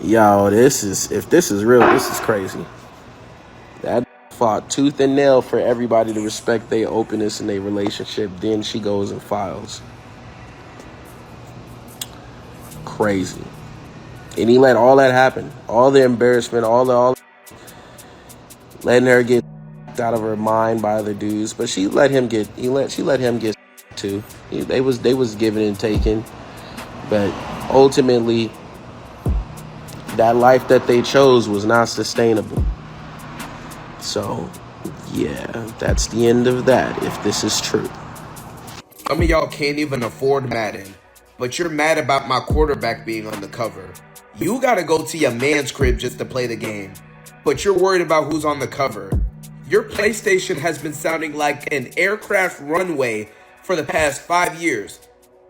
Yo, if this is real, this is crazy. That fought tooth and nail for everybody to respect their openness in their relationship. Then she goes and files. Crazy. And he let all that happen. All the embarrassment, all letting her get out of her mind by other dudes. But she let him get too. They was giving and taking. But ultimately, that life that they chose was not sustainable. So, yeah, that's the end of that, if this is true. Some of y'all can't even afford Madden, but you're mad about my quarterback being on the cover. You gotta go to your man's crib just to play the game, but you're worried about who's on the cover. Your PlayStation has been sounding like an aircraft runway for the past 5 years,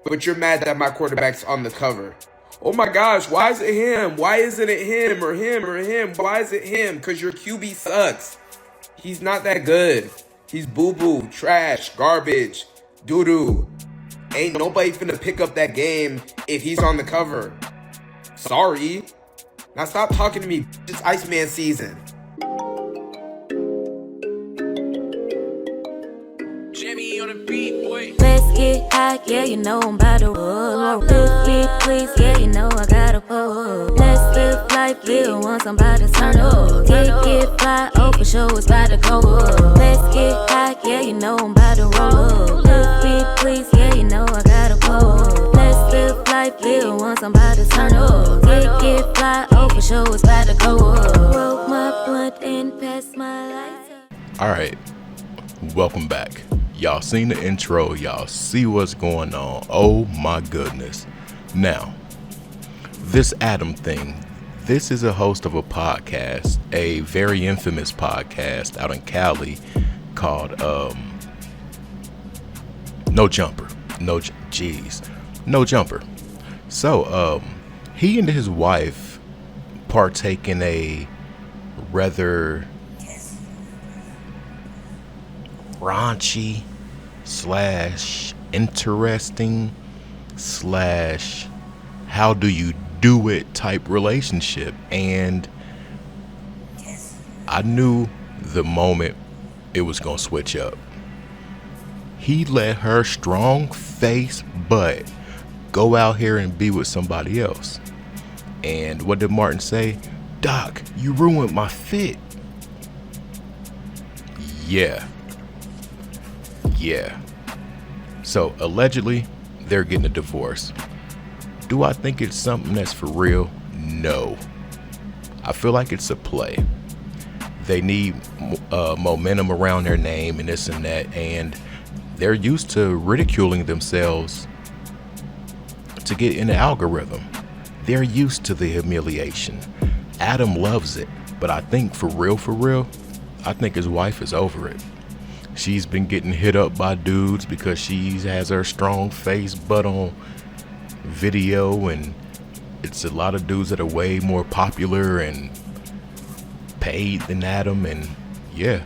but you're mad that my quarterback's on the cover. Oh my gosh, why is it him? Why isn't it him or him or him? Why is it him? Because your QB sucks. He's not that good. He's boo-boo, trash, garbage, doo-doo. Ain't nobody finna pick up that game if he's on the cover. Sorry. Now stop talking to me. It's Iceman season. Jimmy on the beat, boy. Let's get high, yeah, you know I'm about to roll. Let's get please, yeah, you know I gotta pull. Let's live life, live once, I'm about to turn up. Get fly, oh for sure, it's about to go up. Let's get high, yeah, you know I'm about to roll. Let's get please, yeah, you know I gotta pull. Let's live life, live once, I'm about to turn up. Get fly, oh for sure, it's about to go up. Roll my blunt and pass my lights up. Alright, welcome back. Y'all seen the intro, y'all see what's going on. Oh my goodness. Now, this Adam thing, this is a host of a podcast, a very infamous podcast out in Cali called No Jumper. No Jumper. So, he and his wife partake in a rather raunchy / interesting / how do you do it type relationship. And I knew the moment it was gonna switch up. He let her strong face butt go out here and be with somebody else. And what did Martin say? Doc, you ruined my fit. Yeah. So allegedly, they're getting a divorce. Do I think it's something that's for real? No. I feel like it's a play. They need momentum around their name and this and that, and they're used to ridiculing themselves to get in the algorithm. They're used to the humiliation. Adam loves it, but I think for real, I think his wife is over it. She's been getting hit up by dudes because she has her strong face butt on video, and it's a lot of dudes that are way more popular and paid than Adam. And yeah,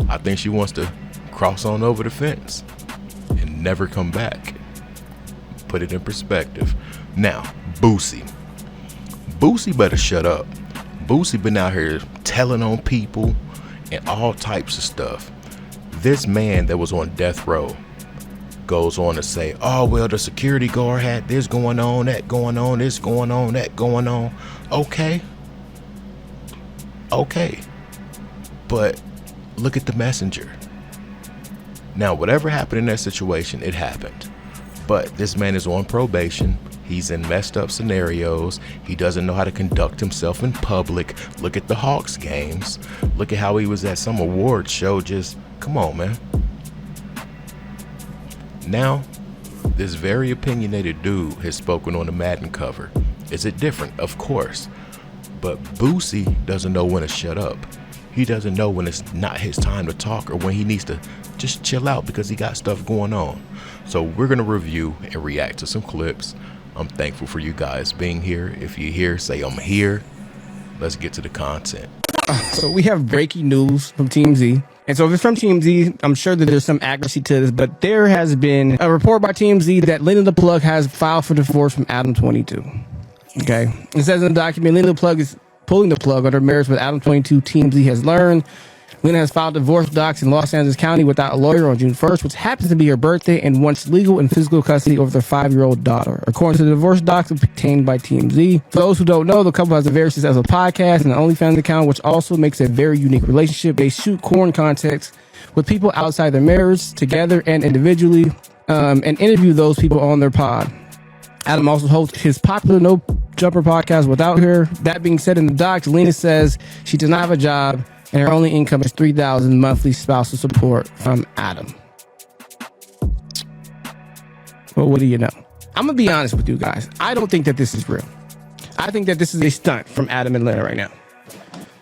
I think she wants to cross on over the fence and never come back. Put it in perspective. Now, Boosie better shut up. Boosie been out here telling on people and all types of stuff. This man that was on death row goes on to say, oh, well, the security guard had this going on, that going on, this going on, that going on. Okay. But look at the messenger. Now, whatever happened in that situation, it happened. But this man is on probation. He's in messed up scenarios. He doesn't know how to conduct himself in public. Look at the Hawks games. Look at how he was at some award show. Just, come on, man. Now, this very opinionated dude has spoken on the Madden cover. Is it different? Of course. But Boosie doesn't know when to shut up. He doesn't know when it's not his time to talk or when he needs to just chill out because he got stuff going on. So we're going to review and react to some clips. I'm thankful for you guys being here. If you're here, say I'm here. Let's get to the content. So we have breaking news from Team Z. And so if it's from Team Z, I'm sure that there's some accuracy to this, but there has been a report by Team Z that Lena'S the Plug has filed for divorce from ADAM22. Okay. It says in the document, Lena Plug is pulling the plug on her marriage with ADAM22. TMZ has learned Lena has filed divorce docs in Los Angeles County without a lawyer on June 1st, which happens to be her birthday, and wants legal and physical custody over their 5-year-old daughter. According to the divorce docs obtained by TMZ. For those who don't know, the couple has a very successful podcast and an OnlyFans account, which also makes a very unique relationship. They shoot corn contests with people outside their marriage, together and individually, and interview those people on their pod. Adam also hosts his popular No Jumper podcast without her. That being said, in the docs, Lena says she does not have a job and her only income is $3,000 monthly spousal support from Adam. Well, what do you know? I'm going to be honest with you guys. I don't think that this is real. I think that this is a stunt from Adam and Lena right now.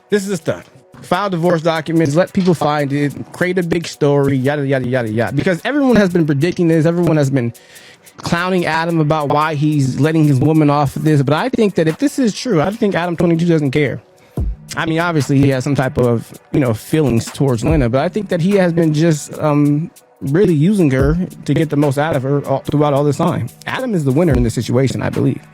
This is a stunt. File divorce documents, let people find it, create a big story, yada, yada, yada, yada. Because everyone has been predicting this. Everyone has been clowning Adam about why he's letting his woman off of this. But I think that if this is true, I think ADAM22 doesn't care. I mean, obviously he has some type of, feelings towards Lena, but I think that he has been just really using her to get the most out of her throughout all this time. Adam is the winner in this situation, I believe.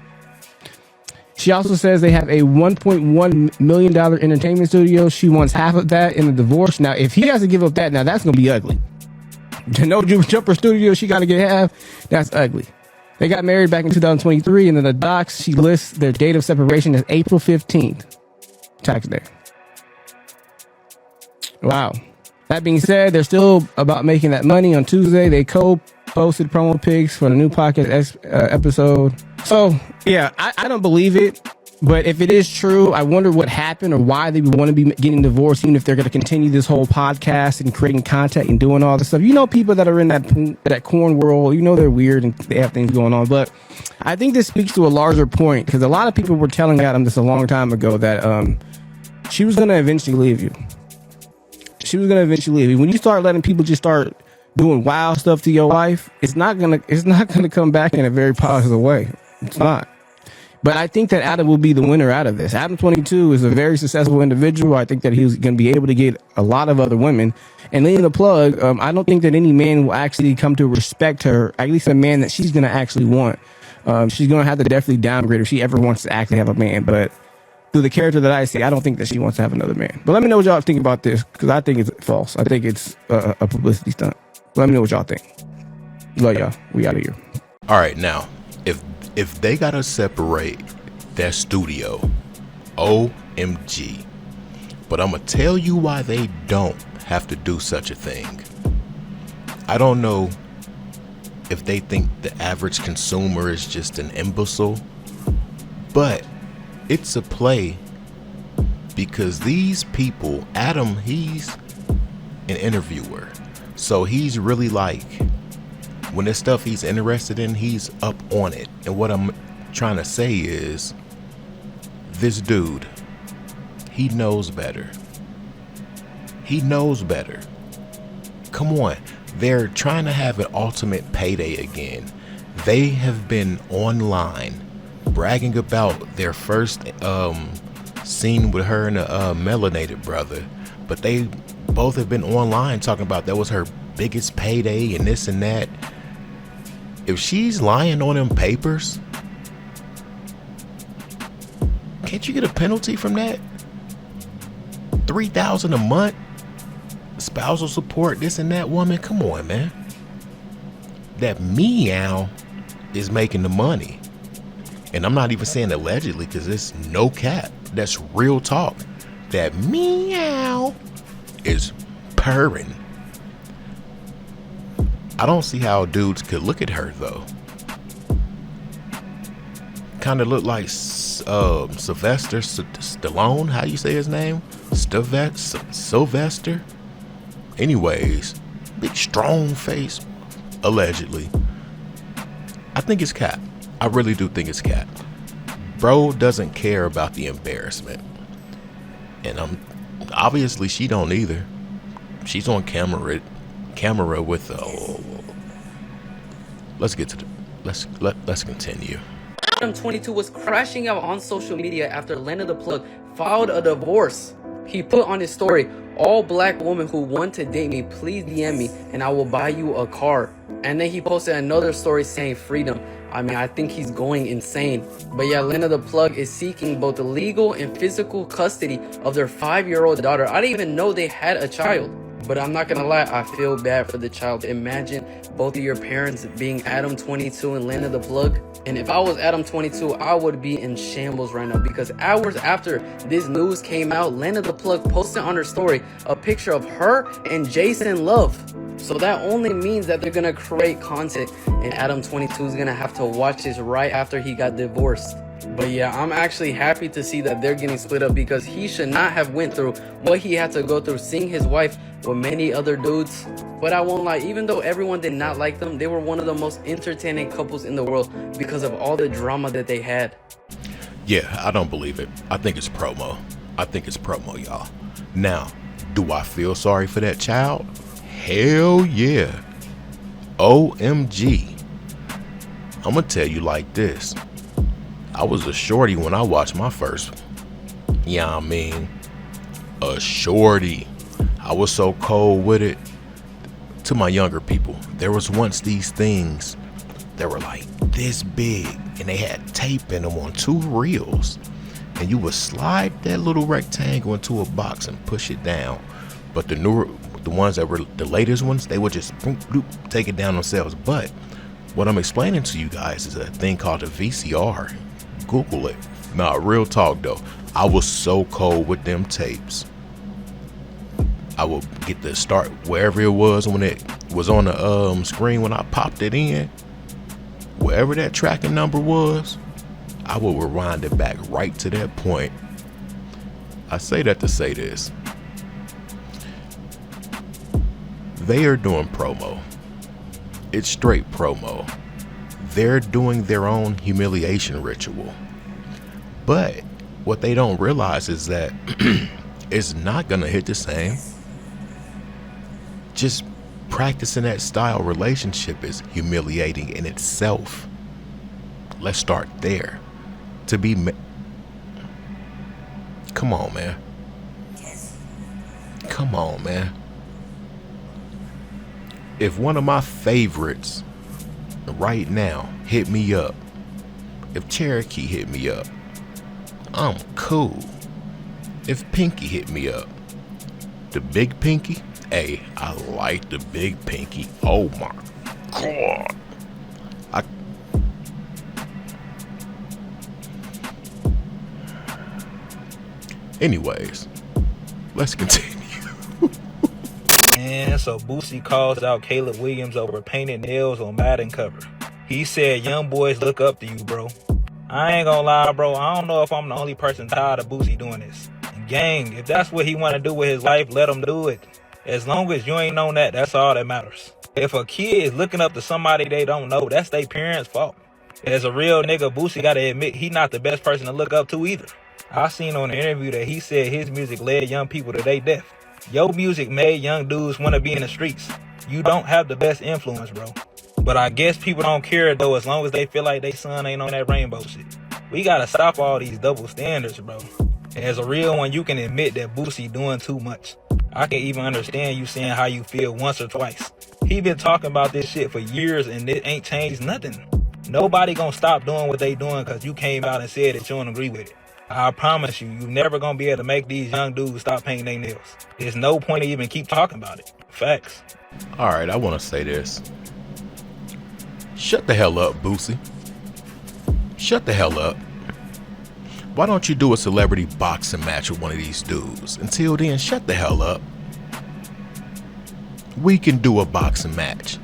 She also says they have a $1.1 million entertainment studio. She wants half of that in the divorce. Now, if he has to give up that, now that's going to be ugly. The No Jumper studio, she got to get half. That's ugly. They got married back in 2023, and in the docs, she lists their date of separation as April 15th. Tax day. Wow. That being said, they're still about making that money. On Tuesday, they co-posted promo pics for the new podcast episode. So, yeah, I don't believe it. But if it is true, I wonder what happened or why they would want to be getting divorced, even if they're going to continue this whole podcast and creating content and doing all this stuff. People that are in that corn world, they're weird and they have things going on. But I think this speaks to a larger point, because a lot of people were telling Adam this a long time ago that she was going to eventually leave you. She was going to eventually leave you. When you start letting people just start doing wild stuff to your wife, it's not gonna come back in a very positive way. It's not. But I think that Adam will be the winner out of this. ADAM22 is a very successful individual. I think that he's going to be able to get a lot of other women. And Lena the Plug, I don't think that any man will actually come to respect her, at least a man that she's going to actually want. She's going to have to definitely downgrade if she ever wants to actually have a man. But through the character that I see, I don't think that she wants to have another man. But let me know what y'all think about this, because I think it's false. I think it's a publicity stunt. Let me know what y'all think. Love y'all. We out of here. All right, now, if they gotta separate that studio, OMG. But I'm gonna tell you why they don't have to do such a thing. I don't know if they think the average consumer is just an imbecile, but it's a play, because these people, Adam, he's an interviewer. So he's really like, when there's stuff he's interested in, he's up on it. And what I'm trying to say is, this dude, he knows better. He knows better. Come on. They're trying to have an ultimate payday again. They have been online bragging about their first scene with her and a melanated brother. But they both have been online talking about that was her biggest payday and this and that. If she's lying on them papers, can't you get a penalty from that? $3,000 a month, spousal support, this and that. Woman, come on, man. That meow is making the money. And I'm not even saying allegedly, because it's no cap. That's real talk. That meow is purring. I don't see how dudes could look at her, though. Kind of look like Sylvester Stallone. How you say his name? Sylvester. Anyways, big strong face. Allegedly. I think it's cap. I really do think it's cap. Bro doesn't care about the embarrassment. And obviously she don't either. She's on camera with let's get to the let's continue. ADAM22 was crashing out on social media after Lena the Plug filed a divorce. He put on his story, "All black women who want to date me, please DM me and I will buy you a car." And then he posted another story saying freedom. I mean, I think he's going insane. But yeah, Lena the Plug is seeking both the legal and physical custody of their 5-year-old daughter. I didn't even know they had a child. But I'm not gonna lie, I feel bad for the child. Imagine both of your parents being ADAM22 and Lena the Plug. And if I was ADAM22, I would be in shambles right now, because hours after this news came out, Lena the Plug posted on her story a picture of her and Jason Love. So that only means that they're gonna create content, and ADAM22 is gonna have to watch this right after he got divorced. But yeah, I'm actually happy to see that they're getting split up, because he should not have went through what he had to go through, seeing his wife with many other dudes. But I won't lie, even though everyone did not like them, they were one of the most entertaining couples in the world because of all the drama that they had. Yeah, I don't believe it. I think it's promo. I think it's promo, y'all. Now, do I feel sorry for that child? Hell yeah. OMG. I'm gonna tell you like this. I was a shorty when I watched my first. Yeah, I mean, a shorty. I was so cold with it. To my younger people, there was once these things that were like this big, and they had tape in them on 2 reels, and you would slide that little rectangle into a box and push it down. But the ones that were the latest ones, they would just boop, boop, take it down themselves. But what I'm explaining to you guys is a thing called a VCR. Google it. Nah, real talk though, I was so cold with them tapes. I would get the start wherever it was when it was on the screen. When I popped it in, wherever that tracking number was, I would rewind it back right to that point. I say that to say this. They are doing promo. It's straight promo. They're doing their own humiliation ritual. But what they don't realize is that it's not gonna hit the same. Just practicing that style relationship is humiliating in itself. Let's start there. Come on, man. Come on, man. If one of my favorites right now hit me up, if Cherokee hit me up, I'm cool. If Pinky hit me up, the big Pinky, hey, I like the big Pinky. Oh my God. Anyways, let's continue. And so Boosie calls out Caleb Williams over painted nails on Madden cover. He said, "Young boys look up to you, bro." I ain't gonna lie, bro. I don't know if I'm the only person tired of Boosie doing this. And gang, if that's what he want to do with his life, let him do it. As long as you ain't on that, that's all that matters. If a kid is looking up to somebody they don't know, that's their parents' fault. As a real nigga, Boosie gotta admit he not the best person to look up to either. I seen on an interview that he said his music led young people to their death. Your music made young dudes want to be in the streets. You don't have the best influence, bro. But I guess people don't care though, as long as they feel like they son ain't on that rainbow shit. We gotta stop all these double standards, bro. As a real one, you can admit that Boosie doing too much. I can even understand you saying how you feel once or twice. He been talking about this shit for years and it ain't changed nothing. Nobody gonna stop doing what they doing because you came out and said that you don't agree with it. I promise you never gonna be able to make these young dudes stop painting their nails. There's no point to even keep talking about it. Facts. All right, I want to say this. Shut the hell up, Boosie. Shut the hell up. Why don't you do a celebrity boxing match with one of these dudes? Until then, shut the hell up. We can do a boxing match.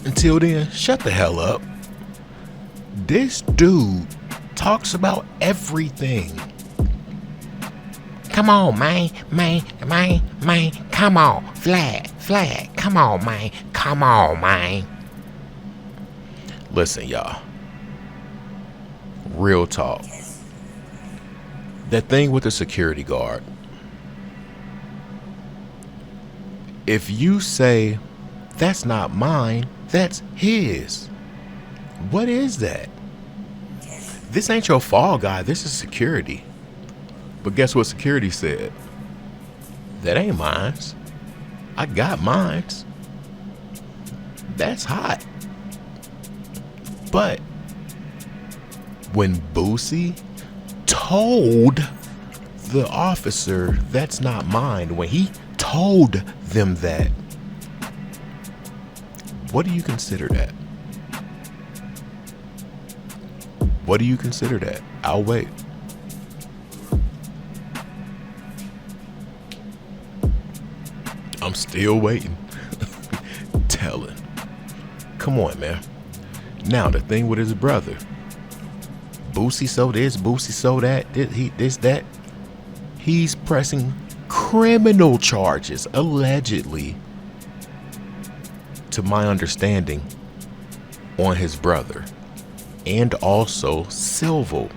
Until then, shut the hell up. This dude talks about everything. Come on, man, come on, flag, come on, man. Listen, y'all. Real talk. That thing with the security guard. If you say, that's not mine, that's his. What is that? This ain't your fall guy, this is security. But guess what security said? That ain't mines. I got mines. That's hot. But when Boosie told the officer, that's not mine, when he told them that, what do you consider that? What do you consider that? I'll wait. I'm still waiting. Telling. Come on, man. Now, the thing with his brother. Boosie so this, Boosie so that, that. He's pressing criminal charges, allegedly, to my understanding, on his brother. And also civil.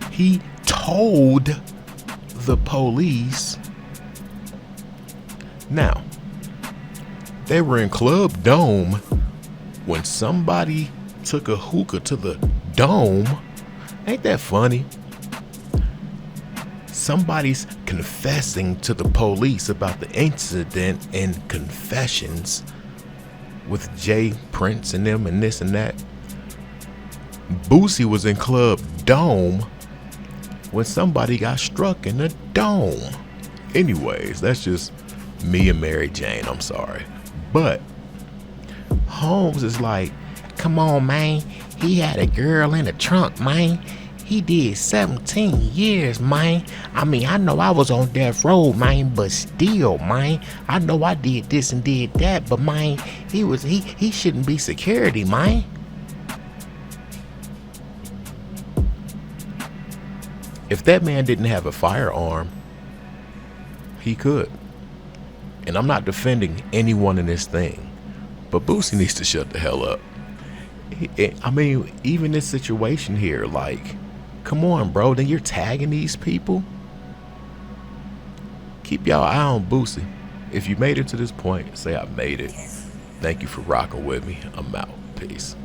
He told the police. Now, they were in Club Dome when somebody took a hookah to the dome. Ain't that funny? Somebody's confessing to the police about the incident in confessions with Jay Prince and them and this and that. Boosie was in Club Dome when somebody got struck in the dome. Anyways, that's just me and Mary Jane, I'm sorry. But Holmes is like, come on, man. He had a girl in the trunk, man. He did 17 years, man. I mean, I know I was on death row, man, but still, man. I know I did this and did that, but man, he shouldn't be security, man. If that man didn't have a firearm, he could. And I'm not defending anyone in this thing, but Boosie needs to shut the hell up. I mean, even this situation here, like, come on, bro. Then you're tagging these people. Keep y'all eye on Boosie. If you made it to this point, say I made it. Thank you for rocking with me. I'm out. Peace.